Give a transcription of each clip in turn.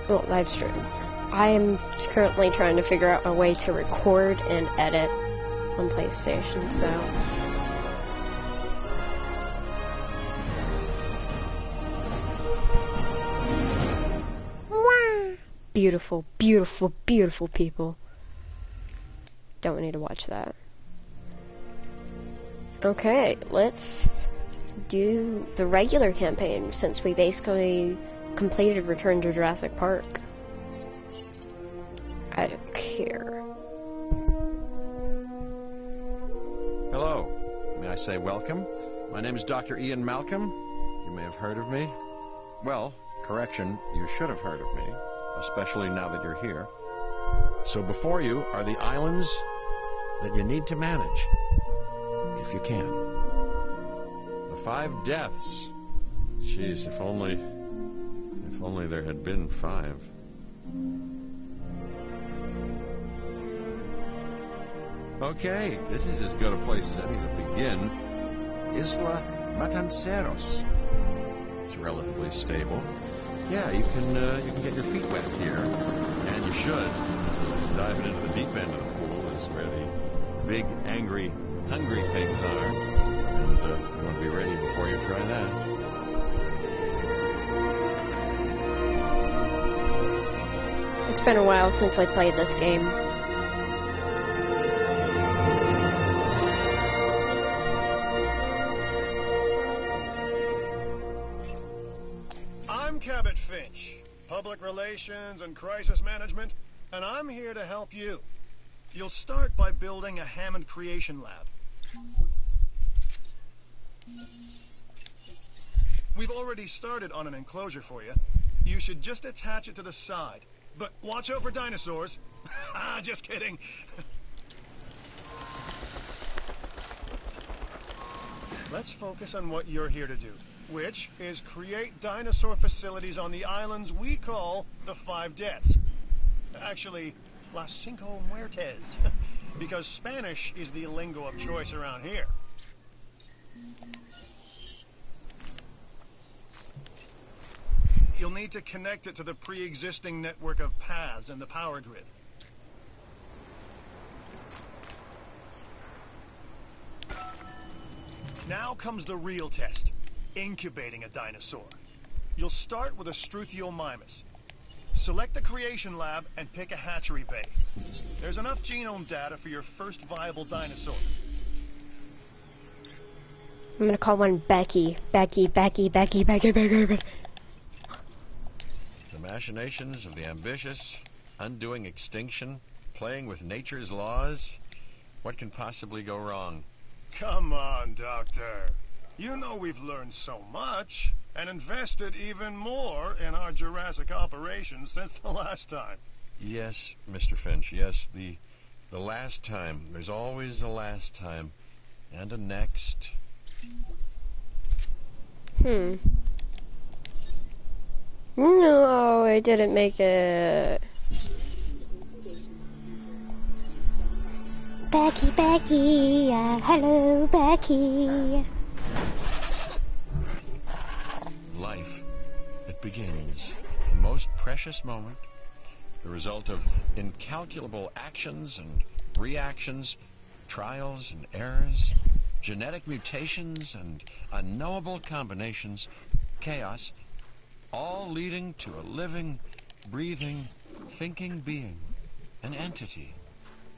well, live stream. I'm currently trying to figure out a way to record and edit on PlayStation, so... Beautiful, beautiful, beautiful people. Don't need to watch that. Okay, let's do the regular campaign since we basically completed Return to Jurassic Park. I don't care. Hello. May I say welcome? My name is Dr. Ian Malcolm. You may have heard of me. Well, correction, you should have heard of me, especially now that you're here. So before you are the islands that you need to manage, if you can. The 5 deaths. Jeez, if only there had been 5. Okay, this is as good a place as any to begin. Isla Matanceros. It's relatively stable. Yeah, you can get your feet wet here, and you should. Just diving into the deep end of the pool is where the big, angry, hungry things are, and you want to be ready before you try that. It's been a while since I played this game. Public relations and crisis management, and I'm here to help you. You'll start by building a Hammond creation lab. We've already started on an enclosure for you. You should just attach it to the side. But watch out for dinosaurs. Just kidding. Let's focus on what you're here to do, which is create dinosaur facilities on the islands we call the 5 Deaths. Actually, Las Cinco Muertes, because Spanish is the lingo of choice around here. You'll need to connect it to the pre-existing network of paths and the power grid. Now comes the real test. Incubating a dinosaur. You'll start with a Struthiomimus. Select the creation lab and pick a hatchery bay. There's enough genome data for your first viable dinosaur. I'm gonna call one Becky. Becky. The machinations of the ambitious, undoing extinction, playing with nature's laws. What can possibly go wrong? Come on, Doctor. You know we've learned so much, and invested even more in our Jurassic operations since the last time. Yes, Mr. Finch, yes, the last time. There's always a last time, and a next. No, I didn't make it. Becky, hello, Becky. Life, it begins. The most precious moment, the result of incalculable actions and reactions, trials and errors, genetic mutations and unknowable combinations, chaos, all leading to a living, breathing, thinking being, an entity,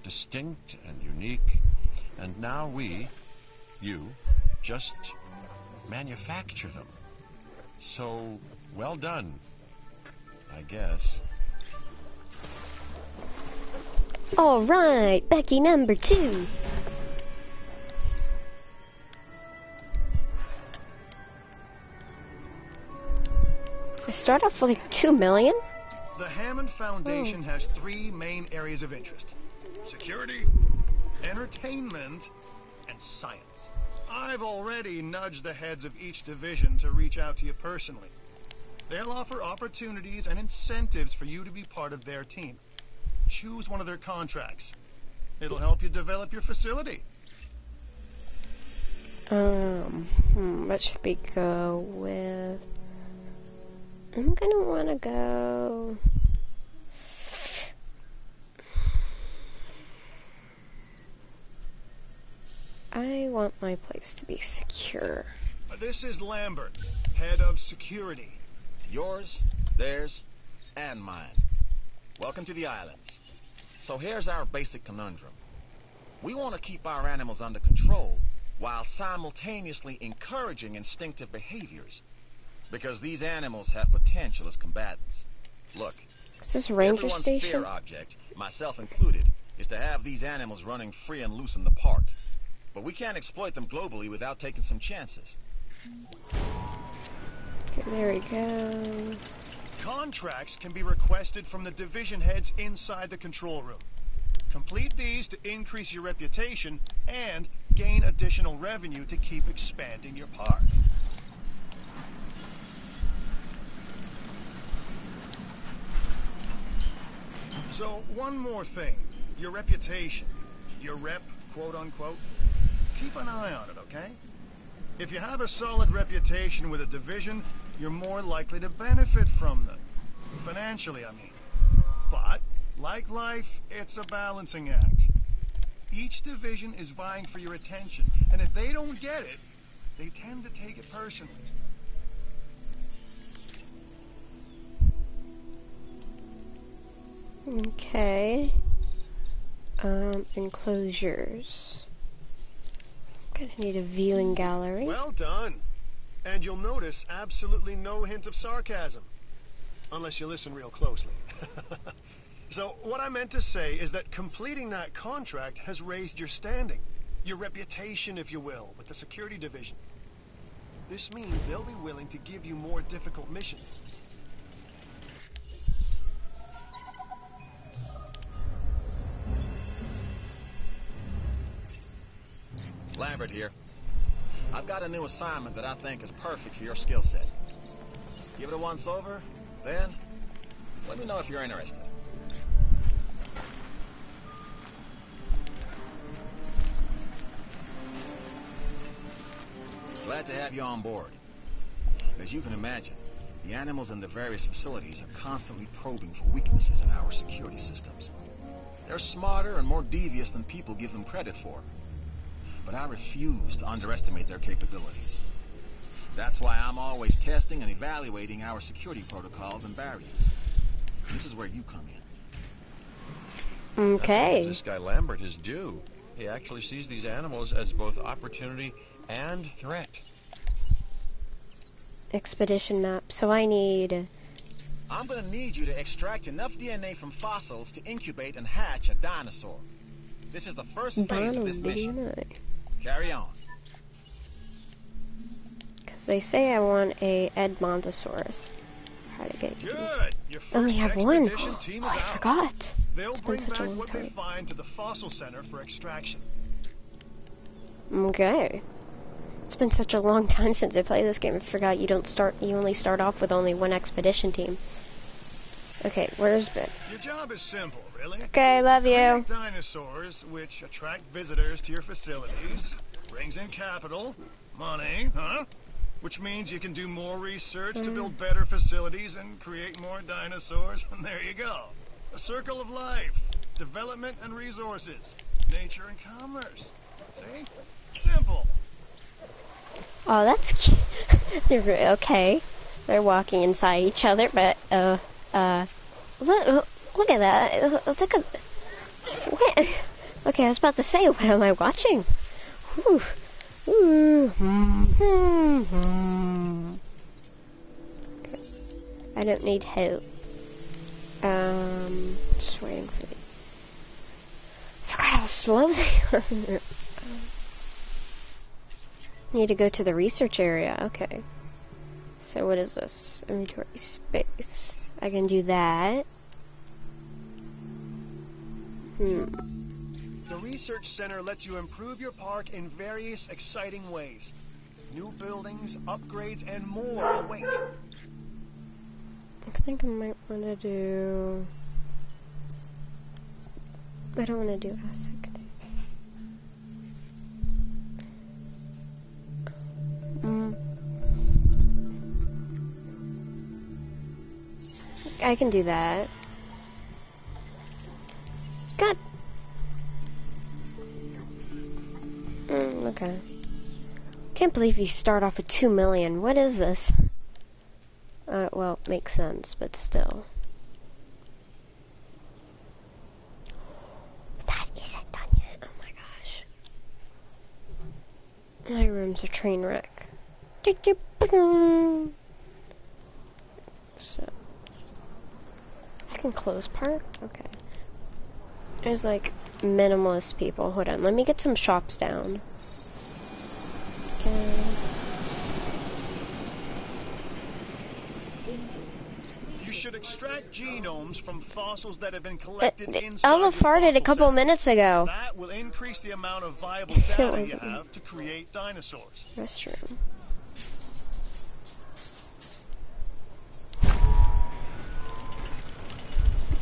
distinct and unique, and now we, you, just manufacture them. So, well done, I guess. All right, Becky number 2. I start off with like 2 million? The Hammond Foundation has 3 main areas of interest. Security, entertainment, and science. I've already nudged the heads of each division to reach out to you personally. They'll offer opportunities and incentives for you to be part of their team. Choose one of their contracts. It'll help you develop your facility. What should we go with? I'm gonna wanna go... I want my place to be secure. This is Lambert, head of security. Yours, theirs, and mine. Welcome to the islands. So here's our basic conundrum. We want to keep our animals under control while simultaneously encouraging instinctive behaviors, because these animals have potential as combatants. Look, Is this a ranger everyone's station? fear object, myself included, is to have these animals running free and loose in the park. But we can't exploit them globally without taking some chances. Okay, there we go. Contracts can be requested from the division heads inside the control room. Complete these to increase your reputation and gain additional revenue to keep expanding your park. So, one more thing. Your reputation. Your rep, quote unquote. Keep an eye on it, okay? If you have a solid reputation with a division, you're more likely to benefit from them. Financially, I mean. But, like life, it's a balancing act. Each division is vying for your attention, and if they don't get it, they tend to take it personally. Okay. Enclosures. Gonna need a viewing gallery. Well done. And you'll notice absolutely no hint of sarcasm. Unless you listen real closely. So, what I meant to say is that completing that contract has raised your standing. Your reputation, if you will, with the security division. This means they'll be willing to give you more difficult missions. Lambert here. I've got a new assignment that I think is perfect for your skill set. Give it a once over, then let me know if you're interested. Glad to have you on board. As you can imagine, the animals in the various facilities are constantly probing for weaknesses in our security systems. They're smarter and more devious than people give them credit for. But I refuse to underestimate their capabilities. That's why I'm always testing and evaluating our security protocols and barriers. This is where you come in. Okay. This guy Lambert is due. He actually sees these animals as both opportunity and threat. Expedition map. So I need... I'm gonna need you to extract enough DNA from fossils to incubate and hatch a dinosaur. This is the first phase of this mission. Carry on. Because they say I want a Edmontosaurus. How to get you? Good. Your first Only have one. expedition team Oh, is I out. forgot. They'll It's been bring such a back long what they time. find to the fossil center for extraction. Okay. It's been such a long time since I played this game. I forgot you only start off with only one expedition team. Okay, where's Ben? Your job is simple, really. Okay, love you. Create dinosaurs, which attract visitors to your facilities, brings in capital, money, huh? Which means you can do more research to build better facilities and create more dinosaurs, and there you go. A circle of life, development and resources, nature and commerce. See? Simple. Oh, that's cute. Okay. They're walking inside each other, but, look at that. Look at... What? Okay, I was about to say, what am I watching? Whew. Ooh. Okay. I don't need help. Just waiting for the... I forgot how slow they are. Need to go to the research area. Okay. So what is this? Inventory space. I can do that. The research center lets you improve your park in various exciting ways. New buildings, upgrades, and more await. I think I might want to do... I don't want to do ASIC. I can do that. God. Okay. Can't believe you start off with 2 million. What is this? Well, makes sense, but still. That isn't done yet. Oh my gosh. My room's a train wreck. So, I can close part? Okay. There's like minimalist people. Hold on, let me get some shops down. Okay. You should extract genomes from fossils that have been collected inside Alva the farted a fossil couple center. minutes ago. That will increase the amount of viable data you have to create dinosaurs. Restroom.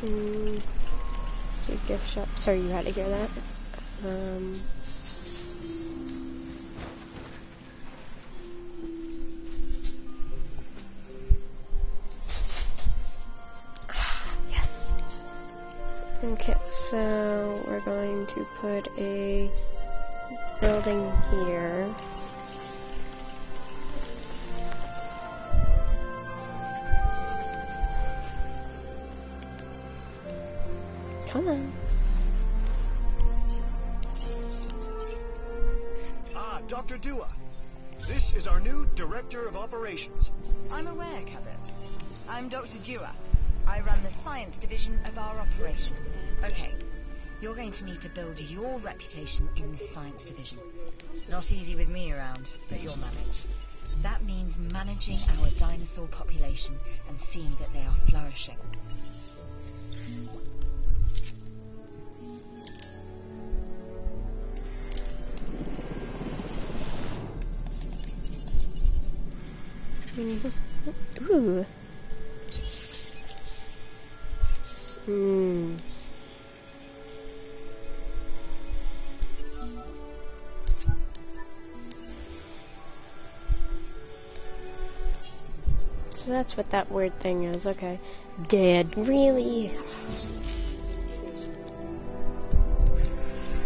Do gift shop. Sorry, you had to hear that. Yes. Okay, so we're going to put a building here. Come on. Ah, Dr. Dua. This is our new Director of Operations. I'm aware, Cabot. I'm Dr. Dua. I run the science division of our operation. Okay, you're going to need to build your reputation in the science division. Not easy with me around, but you'll manage. That means managing our dinosaur population and seeing that they are flourishing. Ooh. So that's what that weird thing is. Okay. Dead. Really?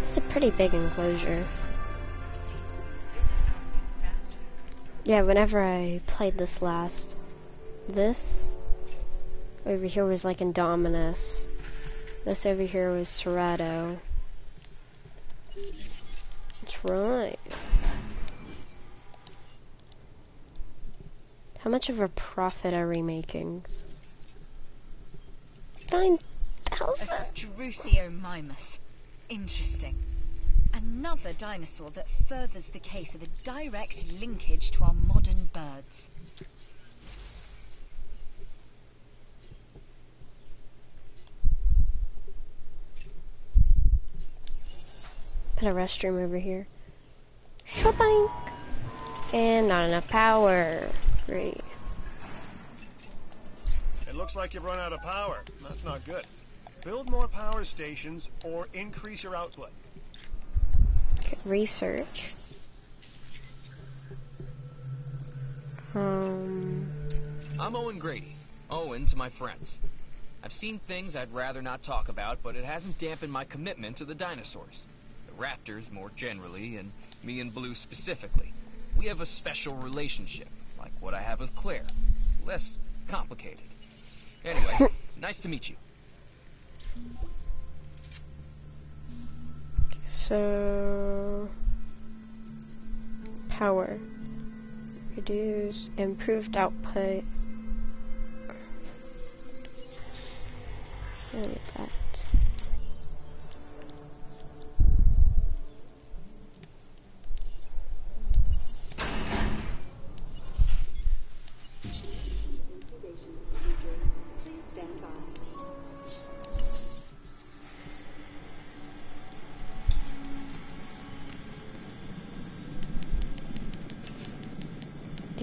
It's a pretty big enclosure. Yeah, whenever I played this last, this over here was like Indominus. This over here was Cerrado. That's right. How much of a profit are we making? 9,000? A Struthiomimus. Interesting. Another dinosaur that furthers the case of a direct linkage to our modern birds. Put a restroom over here. Shopping! And not enough power. Great. It looks like you've run out of power. That's not good. Build more power stations or increase your output. Okay, research. I'm Owen Grady. Owen to my friends. I've seen things I'd rather not talk about, but it hasn't dampened my commitment to the dinosaurs. The raptors more generally, and me and Blue specifically. We have a special relationship, like what I have with Claire. Less complicated. Anyway, nice to meet you. So, power. Reduce, improved output. I need that.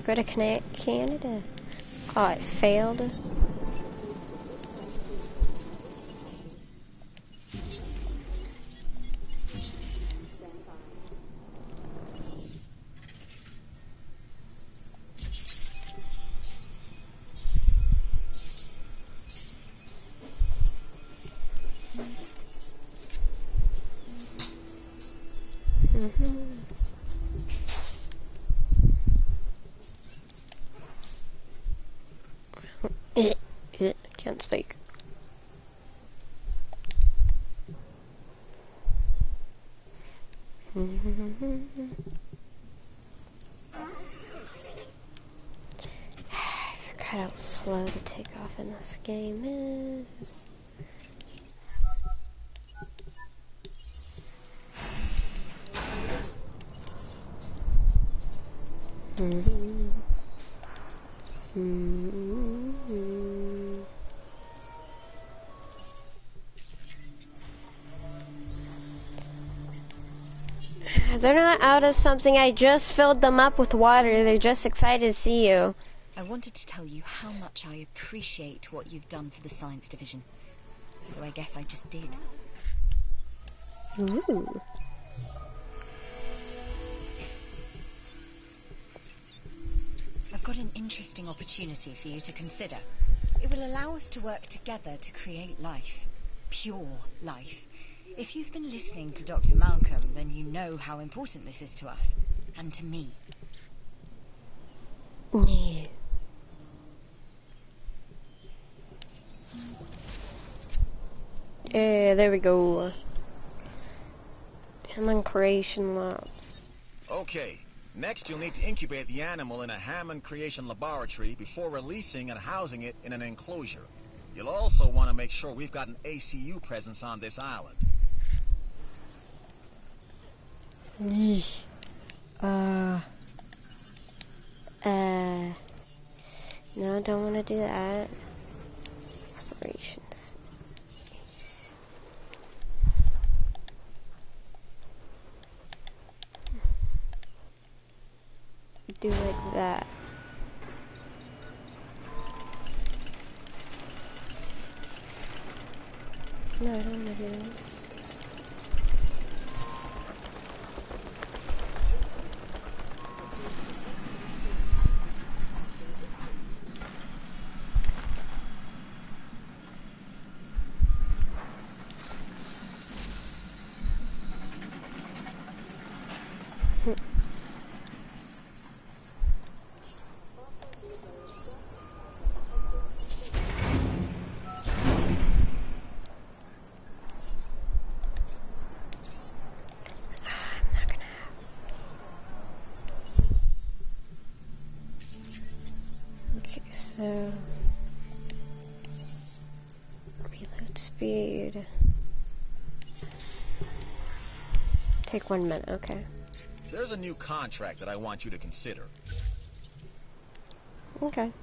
Go to Canada. Oh, it failed. speak. I forgot how slow the takeoff in this game is. They're not out of something. I just filled them up with water. They're just excited to see you. I wanted to tell you how much I appreciate what you've done for the science division. So I guess I just did. Ooh. I've got an interesting opportunity for you to consider. It will allow us to work together to create life. Pure life. If you've been listening to Dr. Malcolm, then you know how important this is to us. And to me. Yeah. Yeah, there we go. Human creation lab. Okay, next you'll need to incubate the animal in a Hammond creation laboratory before releasing and housing it in an enclosure. You'll also want to make sure we've got an ACU presence on this island. No, I don't want to do that. Operations. Do like that. No, I don't want to do that. So, reload speed. Take 1 minute, okay. There's a new contract that I want you to consider. Okay.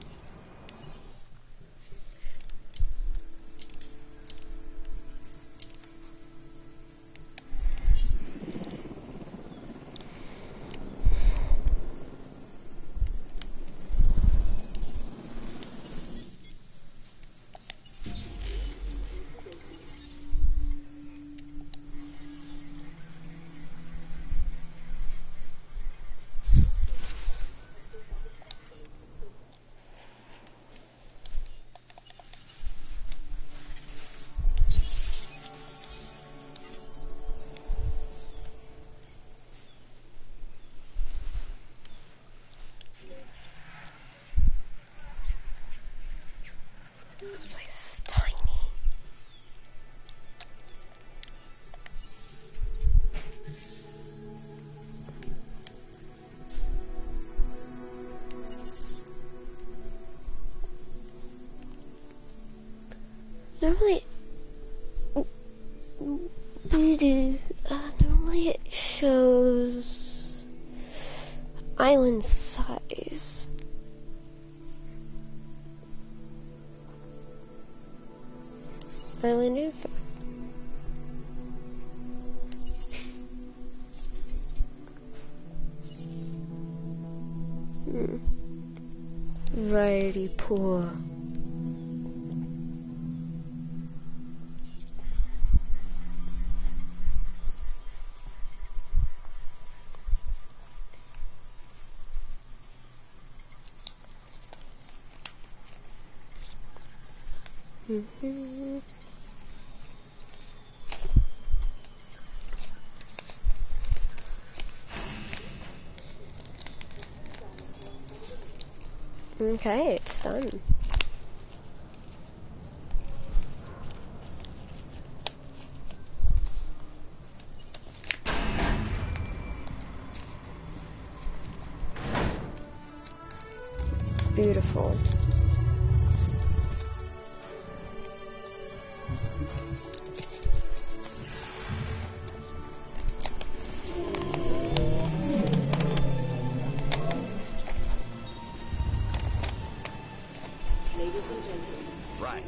This place is tiny. Normally it shows island size. Island info. Variety poor. Okay, it's done. careful. Right.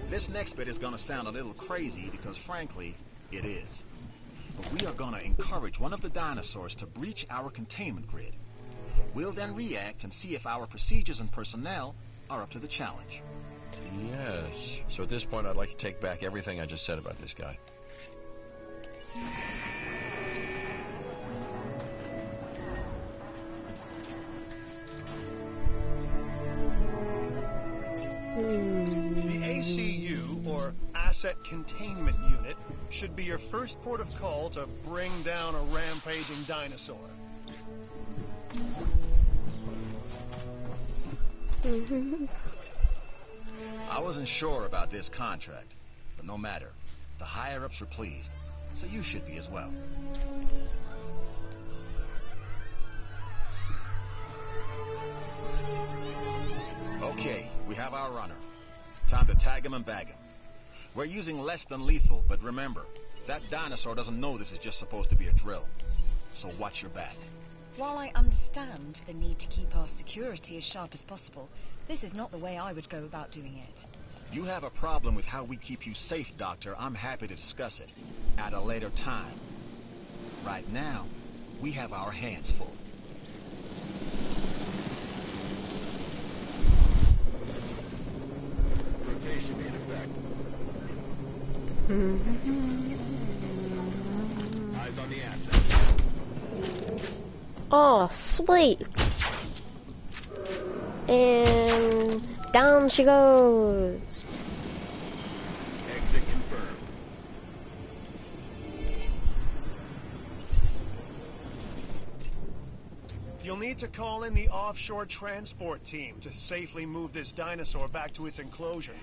This next bit is gonna sound a little crazy because, frankly, it is. But we are gonna encourage one of the dinosaurs to breach our containment grid. We'll then react and see if our procedures and personnel are up to the challenge. Yes. So at this point, I'd like to take back everything I just said about this guy. The ACU, or Asset Containment Unit, should be your first port of call to bring down a rampaging dinosaur. I wasn't sure about this contract, but no matter. The higher-ups were pleased, so you should be as well. Okay, we have our runner. Time to tag him and bag him. We're using less than lethal, but remember, that dinosaur doesn't know this is just supposed to be a drill. So watch your back. While I understand the need to keep our security as sharp as possible, this is not the way I would go about doing it. You have a problem with how we keep you safe, Doctor. I'm happy to discuss it at a later time. Right now, we have our hands full. Rotation in effect. Eyes on the asset. Oh, sweet. And down she goes. Exit confirmed. You'll need to call in the offshore transport team to safely move this dinosaur back to its enclosure.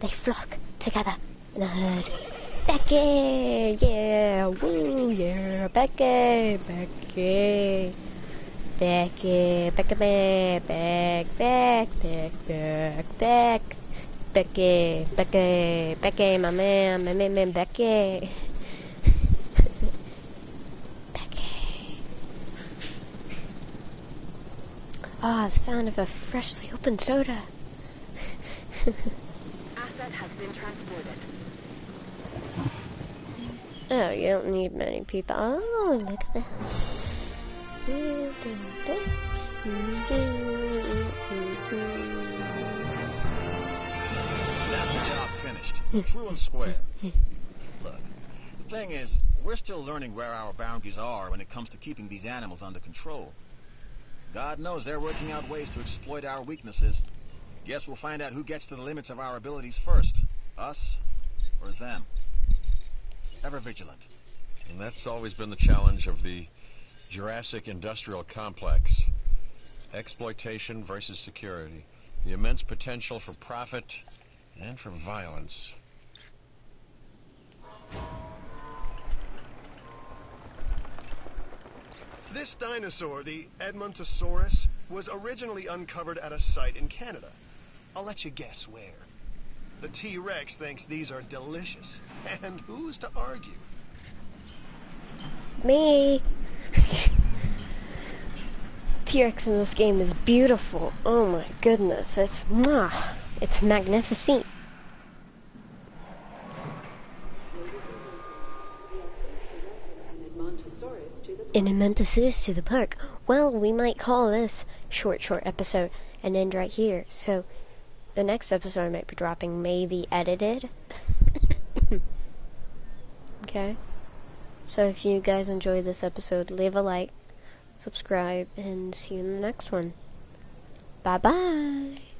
They flock together in a herd. Becky, yeah, woo, yeah, Becky, Becky, Becky, Becky, back, back, back, back, back, back, Becky, Becky, Becky, my man, Becky. Becky. Ah, the sound of a freshly opened soda. Asset has been transported. Oh, you don't need many people. Oh, look at this. That's the job finished. True and square. Look, the thing is, we're still learning where our boundaries are when it comes to keeping these animals under control. God knows they're working out ways to exploit our weaknesses. Guess we'll find out who gets to the limits of our abilities first. Us or them. Ever vigilant. And that's always been the challenge of the Jurassic industrial complex. Exploitation versus security. The immense potential for profit and for violence. This dinosaur, the Edmontosaurus, was originally uncovered at a site in Canada. I'll let you guess where. The T-Rex thinks these are delicious. And who's to argue? Me. T-Rex in this game is beautiful. Oh my goodness, it's magnificent. An Edmontosaurus to the park. Well, we might call this short episode and end right here. So, the next episode I might be dropping may be edited. Okay? So if you guys enjoyed this episode, leave a like, subscribe, and see you in the next one. Bye-bye!